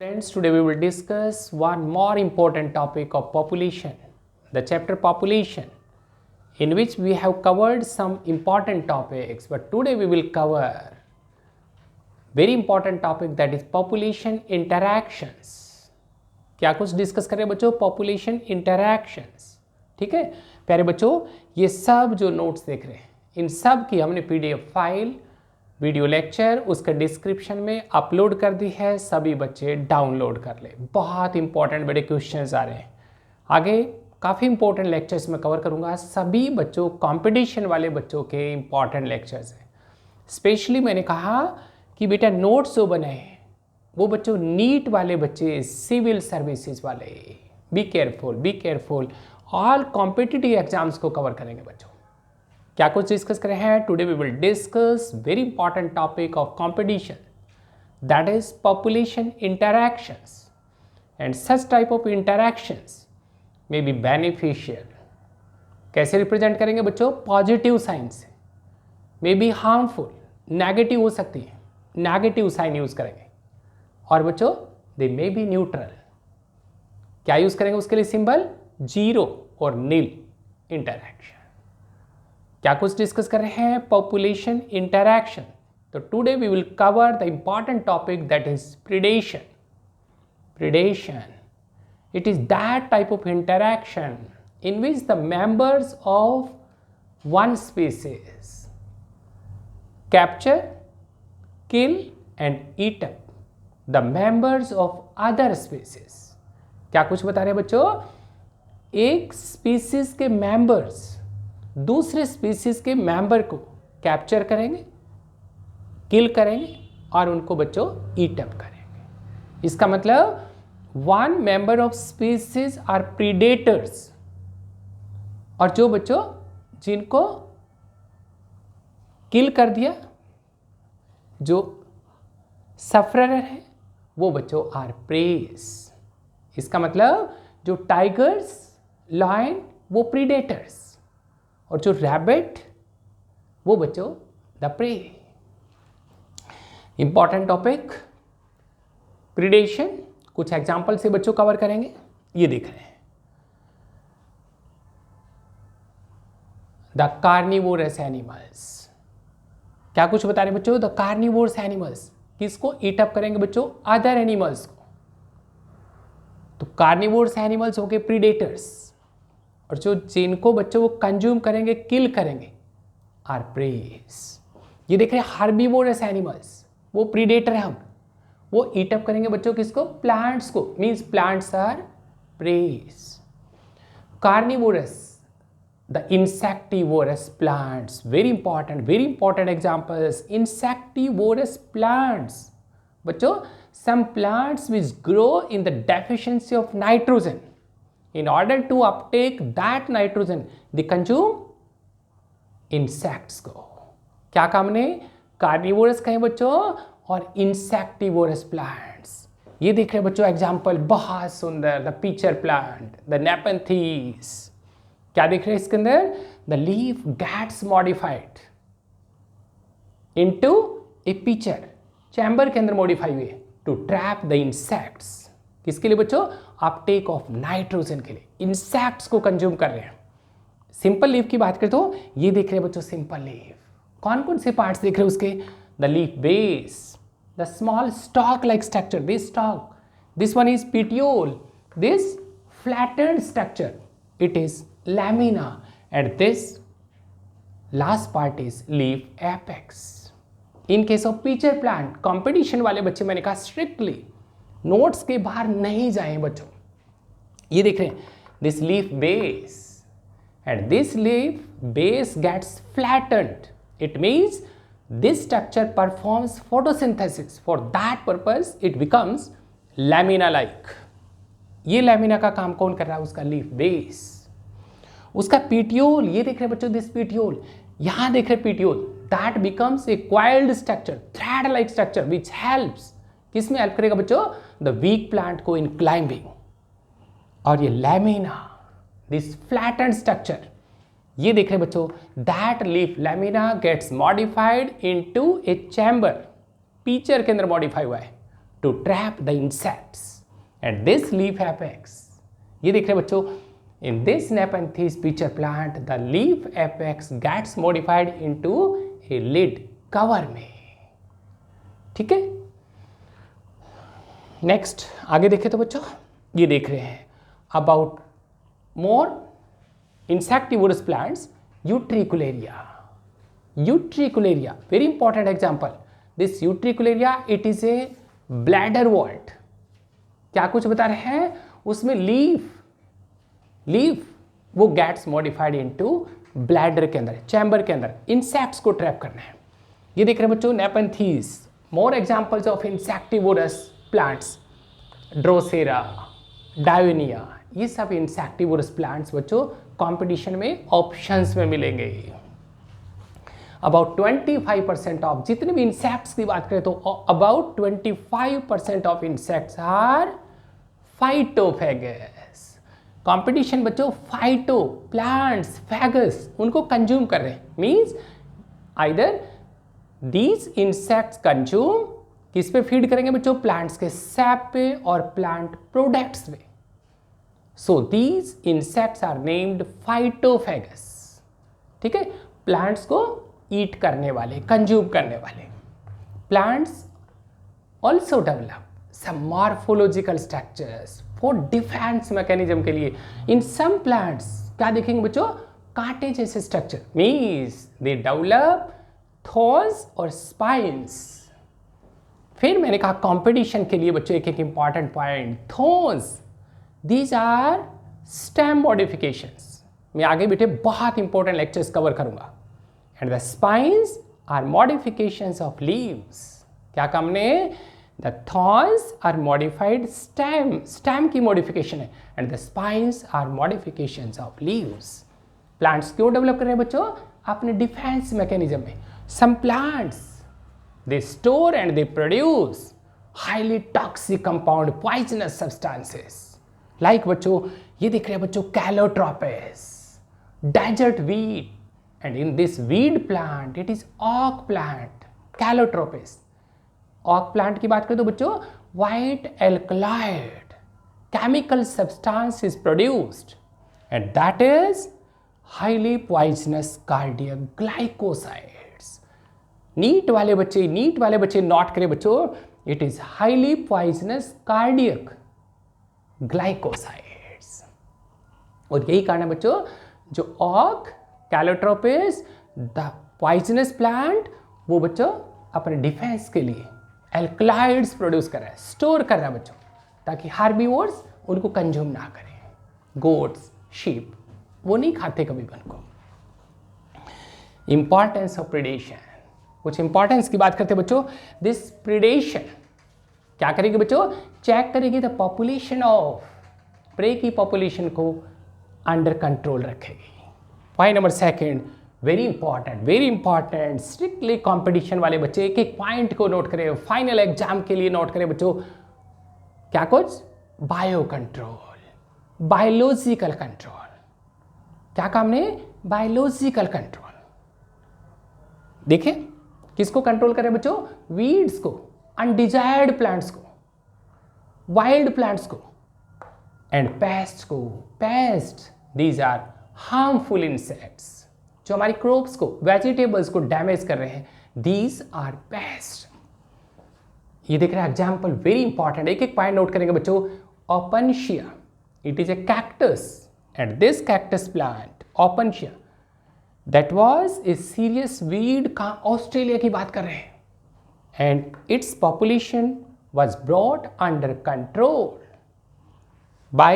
Friends, today we will discuss one more important topic of population, the chapter population, in which we have covered some important topics, but today we will cover very important topic, that is population interactions. क्या कुछ discuss करें बच्चों? Population interactions. ठीक है प्यारे बच्चों, ये सब जो नोट्स देख रहे हैं इन सब की हमने पीडीएफ फाइल वीडियो लेक्चर उसका डिस्क्रिप्शन में अपलोड कर दी है. सभी बच्चे डाउनलोड कर ले. बहुत इंपॉर्टेंट बड़े क्वेश्चंस आ रहे हैं आगे. काफ़ी इंपॉर्टेंट लेक्चर्स मैं कवर करूंगा. सभी बच्चों कंपटीशन वाले बच्चों के इंपॉर्टेंट लेक्चर्स हैं. स्पेशली मैंने कहा कि बेटा नोट्स जो बने हैं वो बच्चों नीट वाले बच्चे, सिविल सर्विसेज वाले, be careful. All competitive exams को कवर करेंगे बच्चों. क्या कुछ डिस्कस करें हैं? Today we will discuss very important topic of competition, that is population interactions. And such type of interactions may be beneficial. कैसे रिप्रेजेंट करेंगे बच्चों? पॉजिटिव साइन से. मे बी हार्मफुल, नेगेटिव हो सकती है, नेगेटिव साइन यूज करेंगे. और बच्चों दे मे बी न्यूट्रल. क्या यूज करेंगे उसके लिए? सिंबल जीरो और नील. इंटरैक्शन. क्या कुछ डिस्कस कर रहे हैं? Population interaction. तो today we will cover the important topic that is predation. Predation, it is that type of interaction in which the members of one species capture, kill and eat up the members of other species. क्या कुछ बता रहे हैं बच्चों? एक species के members दूसरे species के मेंबर को कैप्चर करेंगे, किल करेंगे और उनको बच्चों ईट अप करेंगे. इसका मतलब one member of species are predators. और जो बच्चों जिनको किल कर दिया, जो सफरर है, वो बच्चों आर प्रेस. इसका मतलब जो टाइगर्स, लायन, वो प्रीडेटर्स, और जो रैबिट वो बच्चों the prey. Important topic predation. कुछ एग्जाम्पल से बच्चों कवर करेंगे. ये देख रहे हैं द कार्निवोरस एनिमल्स. क्या कुछ बता रहे हैं बच्चों? द कार्निवोरस एनिमल्स किसको ईट अप करेंगे बच्चों? अदर एनिमल्स को. तो कार्निवोरस एनिमल्स हो गए प्रीडेटर्स, और जो जिनको बच्चों वो कंज्यूम करेंगे, किल करेंगे, आर प्रेस. ये देख रहे हैं हार्बिवोरस एनिमल्स, वो प्रीडेटर है, वो ईट अप करेंगे बच्चों किसको? प्लांट्स को. Means plants are press. Carnivorous, the insectivorous plants. Very important examples. Insectivorous plants बच्चों, some plants which grow in the deficiency of nitrogen. In order to uptake that nitrogen, they consume insects को. क्या काम ने? Carnivorous कहें बच्चों, और insectivorous plants. ये देख रहे हैं बच्चों एग्जाम्पल, बहुत सुंदर. The pitcher plant, the Nepenthes. क्या देख रहे हैं इसके अंदर? The leaf gets modified into a pitcher. Chamber के अंदर मॉडिफाई हुए टू ट्रैप द इंसेक्ट्स. किसके लिए बच्चों? अपटेक ऑफ नाइट्रोजन के लिए. इंसेक्ट्स को कंज्यूम कर रहे हैं. सिंपल लीफ की बात करें तो ये देख रहे हैं बच्चों सिंपल लीफ. कौन कौन से पार्ट्स देख रहे हैं उसके? The leaf base, the small stock like structure, this stock, this one is petiole, this flattened structure, it is lamina, and this last part is leaf apex. In case of pitcher plant, competition वाले बच्चे मैंने कहा strictly notes के बाहर नहीं जाएं बच्चों. ये देख रहे हैं this leaf base, and this leaf base gets flattened. It means this structure performs photosynthesis. For that purpose it becomes lamina like. ये लैमिना का काम कौन कर रहा है? उसका लीफ बेस. उसका पीटियोल, ये देख रहे हैं बच्चों दिस पीटियोल. यहां देख रहे petiole, that becomes a coiled structure, thread like structure which helps. किसमें हेल्प करेगा बच्चों? द वीक प्लांट को इन क्लाइंबिंग. और ये लैमिना, दिस फ्लैटेंड स्ट्रक्चर, ये देख रहे बच्चों, that leaf lamina gets modified into a chamber. Pitcher के अंदर मॉडिफाई हुआ है to trap the insects. And this leaf apex, ये देख रहे हैं बच्चों, in this Nepenthes pitcher plant the leaf apex gets modified into a lid cover में. ठीक है, नेक्स्ट आगे देखें तो बच्चों ये देख रहे हैं about more insectivorous plants. Utricularia, Utricularia, very important example. This Utricularia, it is a bladder vault. क्या कुछ बता रहे हैं उसमें लीफ वो gets modified into bladder के अंदर, चैम्बर के अंदर इंसेक्ट्स को ट्रैप करना है. ये देख रहे हैं बच्चों Nepenthes. More examples of insectivorous plants, Drosera, Dionaea, ये सब इंसेक्टिवोरस प्लांट्स बच्चों कंपटीशन में ऑप्शंस में मिलेंगे. अबाउट 25% ऑफ जितने भी इंसेक्ट्स की बात करें तो about 25% of insects are phytophagous. Competition बच्चों फाइटो प्लांट्स फैगस उनको कंज्यूम कर रहे हैं. Means either these insects consume, किस पे फीड करेंगे बच्चों, प्लांट्स के सैप पे और प्लांट प्रोडक्ट्स पे. So these insects are named phytophagous. ठीक है, प्लांट्स को ईट करने वाले, कंज्यूम करने वाले. Plants also develop some morphological structures for defence mechanism के लिए. इन सम प्लांट्स क्या देखेंगे बच्चों, कांटे जैसे स्ट्रक्चर. मीन्स दे डेवलप थॉर्स और स्पाइन्स. फिर मैंने कहा कंपटीशन के लिए बच्चों एक important point, thorns. These are stem modifications. मैं आगे बेटे बहुत इंपॉर्टेंट लेक्चर्स कवर करूंगा. And the spines are modifications of leaves. क्या काम ने, the thorns are modified stem की मॉडिफिकेशन है and the spines are modifications of leaves. Plants क्यों डेवलप कर रहे हैं बच्चों, अपने डिफेंस मैकेनिज्म में. Some plants they store and they produce highly toxic compound poisonous substances. Like बच्चों ये दिख रहे हैं बच्चों calotropis, desert weed. And in this weed plant it is aak plant, calotropis. Aak plant की बात करें तो बच्चों white alkaloid chemical substance is produced and that is highly poisonous cardiac glycosides. NEET वाले बच्चे नोट करें बच्चों, it is highly poisonous cardiac glycosides. और यही कारण है बच्चों जो ऑक कैलोट्रोपिस द पॉइजनस प्लांट वो बच्चों अपने डिफेंस के लिए एल्कलॉइड्स प्रोड्यूस कर रहा है, स्टोर कर रहा है बच्चों, ताकि हार्बीवोर्स उनको कंज्यूम ना करें. गोट्स, शीप वो नहीं खाते कभी भी उनको. इंपॉर्टेंस ऑफ प्रिडेशन, कुछ इंपॉर्टेंस की बात करते हैं बच्चों. दिस प्रिडेशन क्या करेगी बच्चों, चेक करेगी द पॉपुलेशन ऑफ प्रे की पॉपुलेशन को अंडर कंट्रोल रखेगी. Point number second, very important strictly competition वाले बच्चे एक एक पॉइंट को नोट करें, फाइनल एग्जाम के लिए नोट करें बच्चों. क्या कुछ, बायो कंट्रोल, बायोलॉजिकल कंट्रोल. क्या काम ने, बायोलॉजिकल कंट्रोल. देखें किसको कंट्रोल करें बच्चों, वीड्स को, अनडिजायर्ड प्लांट्स को, वाइल्ड प्लांट्स को एंड पेस्ट को. Pest these are harmful insects जो हमारी क्रॉप्स को, वेजिटेबल्स को डैमेज कर रहे हैं. These are pest. ये देख रहे हैं एग्जाम्पल वेरी इंपॉर्टेंट, एक एक पॉइंट नोट करेंगे बच्चों. Opuntia, it is a cactus and this cactus plant Opuntia that was a serious weed. कहाँ, ऑस्ट्रेलिया की बात कर रहे हैं. And its population was brought under control by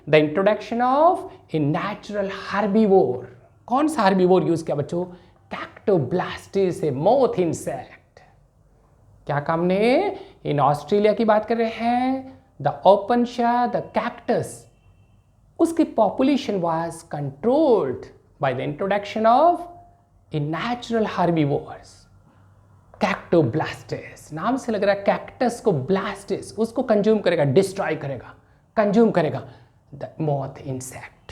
the introduction of a natural herbivore. कौन सा herbivore यूज किया बच्चों, कैक्टोब्लास्टिस, ए मोथ इंसेक्ट. क्या काम ने, इन ऑस्ट्रेलिया की बात कर रहे हैं. द ओपनशिया, द कैक्टस, उसकी population was controlled by the introduction of a natural herbivores. Cactoblastis, नाम से लग रहा है कैक्टस को ब्लास्टिस उसको कंज्यूम करेगा, डिस्ट्रॉय करेगा, कंज्यूम करेगा the moth insect.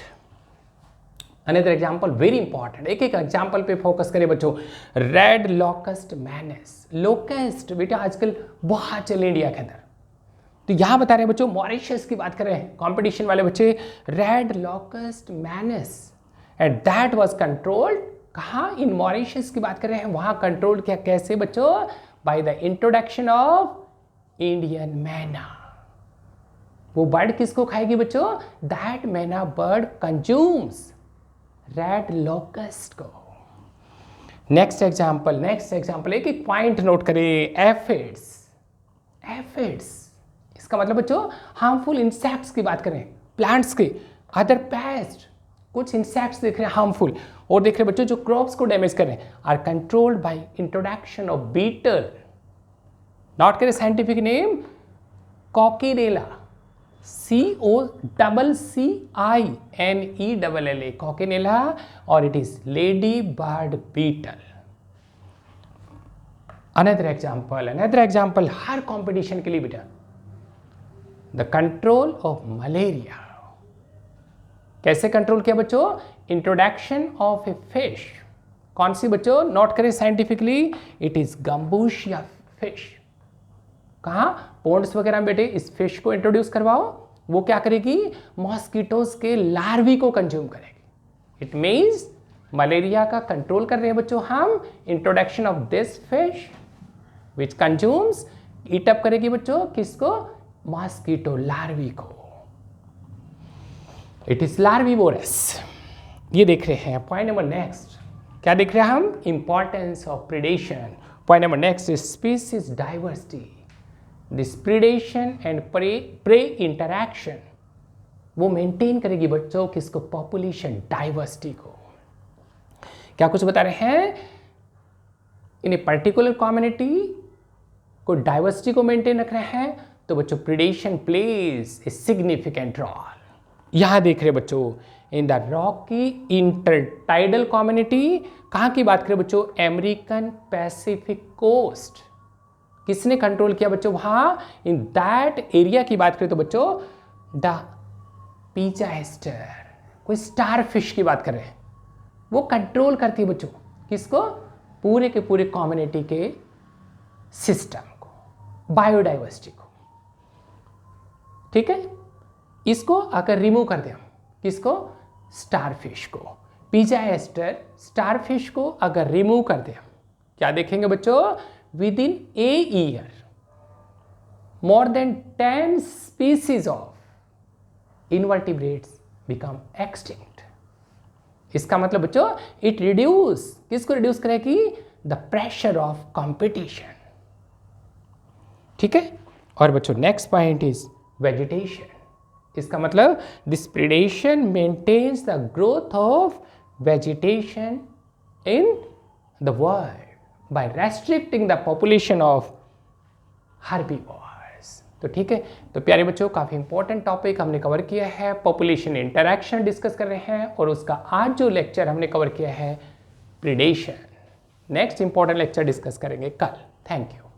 Another example very important, एक एक एग्जांपल पे फोकस करें बच्चों. Red locust minus. लोकस्ट बेटा आजकल बहुत चले इंडिया के अंदर. तो यहाँ बता रहे हैं बच्चों, मॉरिशस की बात कर रहे हैं, कंपटीशन वाले बच्चे, red locust minus and that was controlled, कहाँ, इन मॉरिशस की बात कर रहे हैं, वहाँ कंट्रोल किया कैसे बच्चों, bye the introduction of Indian मैना। वो बर्ड किसको खाएगी बच्चों, दैट मैना बर्ड कंज्यूम्स रेड लोकस्ट को। नेक्स्ट एग्जाम्पल एक एक पॉइंट नोट करें, एफिड्स। एफिड्स इसका मतलब बच्चों हार्मफुल इंसेक्ट्स की बात करें, प्लांट्स के, अदर पेस्ट, कुछ इंसेक्ट्स देख रहे हैं हार्मफुल, और देख रहे हैं बच्चों जो क्रॉप्स को डैमेज कर रहे हैं, are controlled by introduction of beetle. Note करें scientific name, coccinella, COCCINELLA, coccinella, और it is lady bird beetle. Another example हर कंपटीशन के लिए बेटा, द कंट्रोल ऑफ मलेरिया। कैसे कंट्रोल किया बच्चों, इंट्रोडक्शन ऑफ ए फिश, कौन सी बच्चों, नोट करें साइंटिफिकली, इट इज गंबूशिया फिश। कहाँ, पोन्ड्स वगैरह में बेटे इस फिश को इंट्रोड्यूस करवाओ, वो क्या करेगी, मॉस्किटोज के लार्वी को कंज्यूम करेगी। इट मीन्स मलेरिया का कंट्रोल कर रहे हैं बच्चों हम, introduction of this fish which consumes, eat up करेगी बच्चों किसको, मॉस्किटो लार्वी को। It is larvivorous. ये देख रहे हैं पॉइंट नंबर नेक्स्ट, क्या देख रहे हैं हम, importance of predation. Point number next, species diversity. This predation and prey interaction वो मेंटेन करेगी बच्चों किसको, पॉपुलेशन डाइवर्सिटी को। क्या कुछ बता रहे हैं, इन ए पर्टिकुलर कम्युनिटी को डाइवर्सिटी को मेंटेन रख रहे हैं, तो बच्चों predation plays a significant role. यहां देख रहे बच्चों, in the rocky intertidal community, कहां की बात करें बच्चों, अमेरिकन पैसिफिक कोस्ट, किसने कंट्रोल किया बच्चों वहां, इन दैट एरिया की बात करें तो बच्चों द पिचास्टर, कोई स्टार फिश की बात कर रहे हैं, वो कंट्रोल करती है बच्चों किसको, पूरे के पूरे कम्युनिटी के सिस्टम को, बायोडाइवर्सिटी को। ठीक है, इसको अगर रिमूव कर दें हम, किसको, स्टारफिश को, पिचास्टर स्टारफिश को अगर रिमूव कर दें, क्या देखेंगे बच्चों, within a year more than 10 species of invertebrates become extinct। इसका मतलब बच्चों इट रिड्यूस, किसको रिड्यूस करेगी, द प्रेशर ऑफ कंपटीशन। ठीक है, और बच्चों नेक्स्ट पॉइंट इज वेजिटेशन। इसका मतलब this predation maintains the growth of vegetation in the world by restricting the population of herbivores। तो ठीक है, तो प्यारे बच्चों काफ़ी इंपॉर्टेंट टॉपिक हमने कवर किया है, पॉपुलेशन इंटरैक्शन डिस्कस कर रहे हैं, और उसका आज जो लेक्चर हमने कवर किया है predation. Next important lecture discuss करेंगे कल। Thank you.